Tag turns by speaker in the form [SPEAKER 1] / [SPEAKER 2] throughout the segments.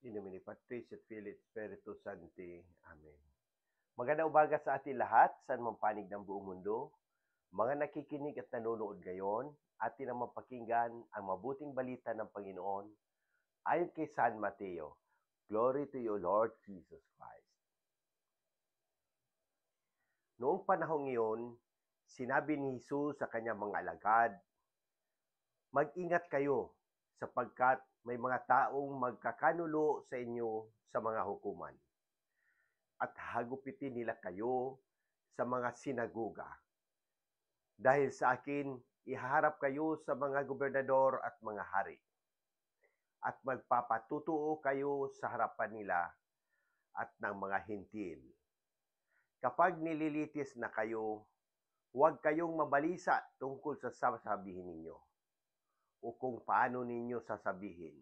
[SPEAKER 1] In nomine Patris et Filii et Spiritus Sancti. Amen. Magandang umaga sa ating lahat, saan man panig ng buong mundo. Mga nakikinig at nanonood ngayon, atin ang mapakinggan ang mabuting balita ng Panginoon ayon kay San Mateo. Glory to you, Lord Jesus Christ. Noong panahong iyon, sinabi ni Jesus sa kanyang mga alagad, mag-ingat kayo sapagkat may mga taong magkakanulo sa inyo sa mga hukuman at hagupitin nila kayo sa mga sinagoga. Dahil sa akin, ihaharap kayo sa mga gobernador at mga hari at magpapatutuo kayo sa harapan nila at ng mga hintil. Kapag nililitis na kayo, huwag kayong mabalisa tungkol sa sasabihin ninyo o kung paano ninyo sasabihin.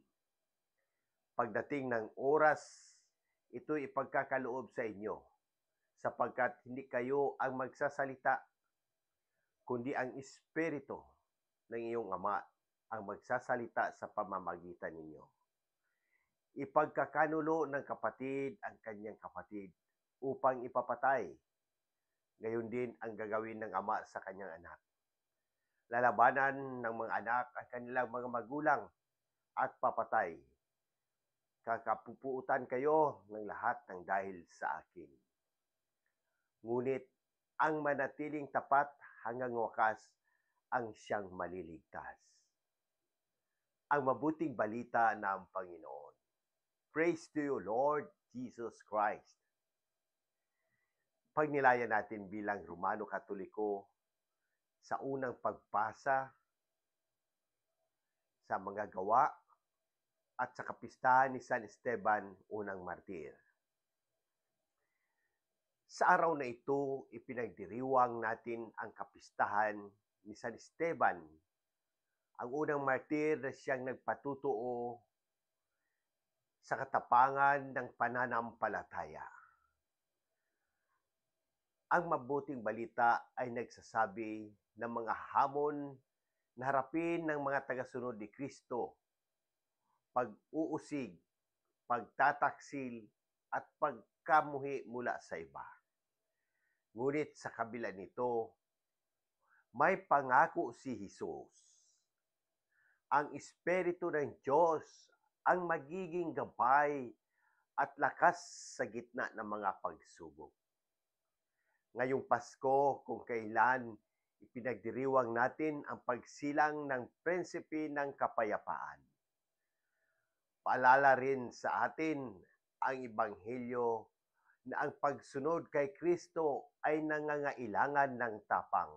[SPEAKER 1] Pagdating ng oras, ito'y ipagkakaloob sa inyo, sapagkat hindi kayo ang magsasalita, kundi ang Espiritu ng iyong Ama ang magsasalita sa pamamagitan ninyo. Ipagkakanulo ng kapatid ang kanyang kapatid upang ipapatay. Gayon din ang gagawin ng ama sa kanyang anak. Lalabanan ng mga anak ang kanilang mga magulang at papatay. Kakapupuutan kayo ng lahat ng dahil sa akin. Ngunit ang manatiling tapat hanggang wakas ang siyang maliligtas. Ang mabuting balita ng Panginoon. Praise to you, Lord Jesus Christ. Pagnilayan natin bilang Romano Katoliko sa unang pagbasa sa mga gawa at sa kapistahan ni San Esteban, unang martir. Sa araw na ito, ipinagdiriwang natin ang kapistahan ni San Esteban, ang unang martir na siyang nagpatutuo sa katapangan ng pananampalataya. Ang mabuting balita ay nagsasabi ng mga hamon na harapin ng mga tagasunod ni Kristo, pag-uusig, pagtataksil, at pagkamuhi mula sa iba. Ngunit sa kabila nito, may pangako si Jesus. Ang Espiritu ng Diyos ang magiging gabay at lakas sa gitna ng mga pagsubok. Ngayong Pasko, kung kailan ipinagdiriwang natin ang pagsilang ng prinsipe ng kapayapaan. Paalala rin sa atin ang Ebanghelyo na ang pagsunod kay Kristo ay nangangailangan ng tapang,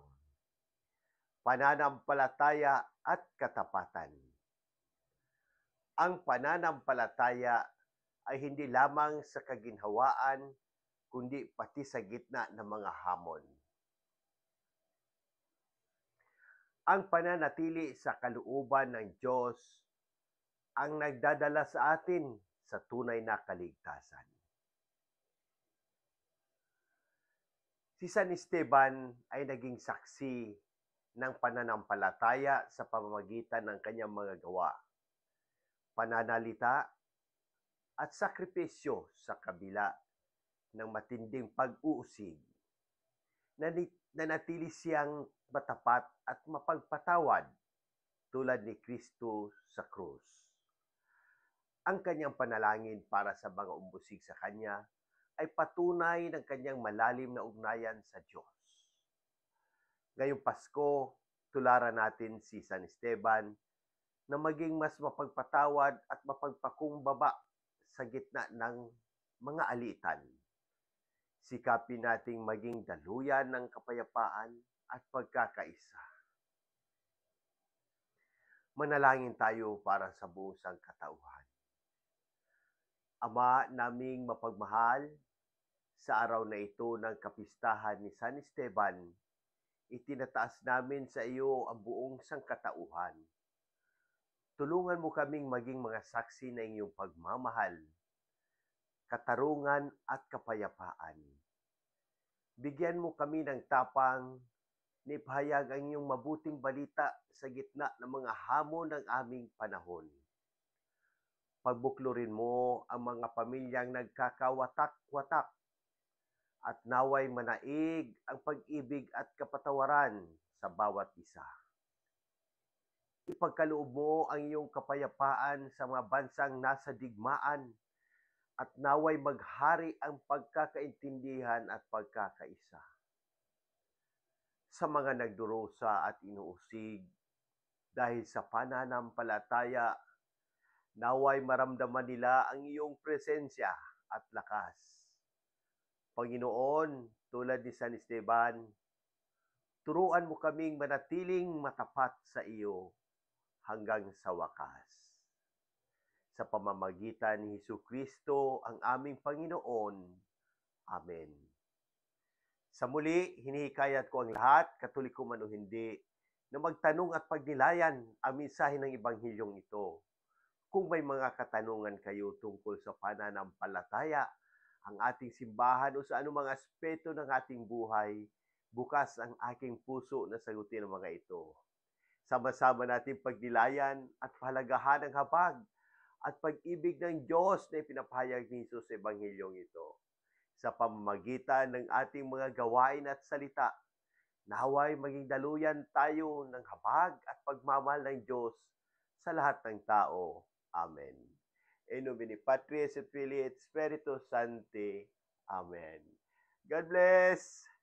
[SPEAKER 1] pananampalataya at katapatan. Ang pananampalataya ay hindi lamang sa kaginhawaan, kundi pati sa gitna ng mga hamon. Ang pananatili sa kalooban ng Diyos ang nagdadala sa atin sa tunay na kaligtasan. Si San Esteban ay naging saksi ng pananampalataya sa pamamagitan ng kanyang mga gawa, pananalita at sakripisyo sa kabila ng matinding pag-uusig. Nanatili siyang matapat at mapagpatawad tulad ni Kristo sa krus. Ang kanyang panalangin para sa mga umbusig sa kanya ay patunay ng kanyang malalim na ugnayan sa Diyos. Ngayong Pasko, tularan natin si San Esteban na maging mas mapagpatawad at mapagpakumbaba sa gitna ng mga alitan. Sikapin nating maging daluyan ng kapayapaan at pagkakaisa. Manalangin tayo para sa buong sangkatauhan. Ama naming mapagmahal, sa araw na ito ng kapistahan ni San Esteban, itinataas namin sa iyo ang buong sangkatauhan. Tulungan mo kaming maging mga saksi ng iyong pagmamahal, katarungan at kapayapaan. Bigyan mo kami ng tapang na ipahayag ang iyong mabuting balita sa gitna ng mga hamon ng aming panahon. Pagbuklurin mo ang mga pamilyang nagkakawatak-watak at naway manaig ang pag-ibig at kapatawaran sa bawat isa. Ipagkaloob mo ang iyong kapayapaan sa mga bansang nasa digmaan at naway maghari ang pagkakaintindihan at pagkakaisa. Sa mga nagdurusa at inuusig dahil sa pananampalataya, naway maramdaman nila ang iyong presensya at lakas. Panginoon, tulad ni San Esteban, turuan mo kaming manatiling matapat sa iyo hanggang sa wakas. Sa pamamagitan ni Jesucristo ang aming Panginoon. Amen. Sa muli, hinihikayat ko ang lahat, Katoliko man o hindi, na magtanong at pagnilayan ang mensahe ng Ebanghilyong ito. Kung may mga katanungan kayo tungkol sa pananampalataya, ang ating simbahan o sa anumang aspeto ng ating buhay, bukas ang aking puso na sagutin ang mga ito. Sama-sama natin pagnilayan at pahalagahan ang habag at pag-ibig ng Diyos na ipinapahayag ni Jesus sa Ebanghilyong ito. Sa pamamagitan ng ating mga gawain at salita, naway maging daluyan tayo ng habag at pagmamahal ng Diyos sa lahat ng tao. Amen. In nomine Patris et Filii et Spiritus Sancti. Amen. God bless!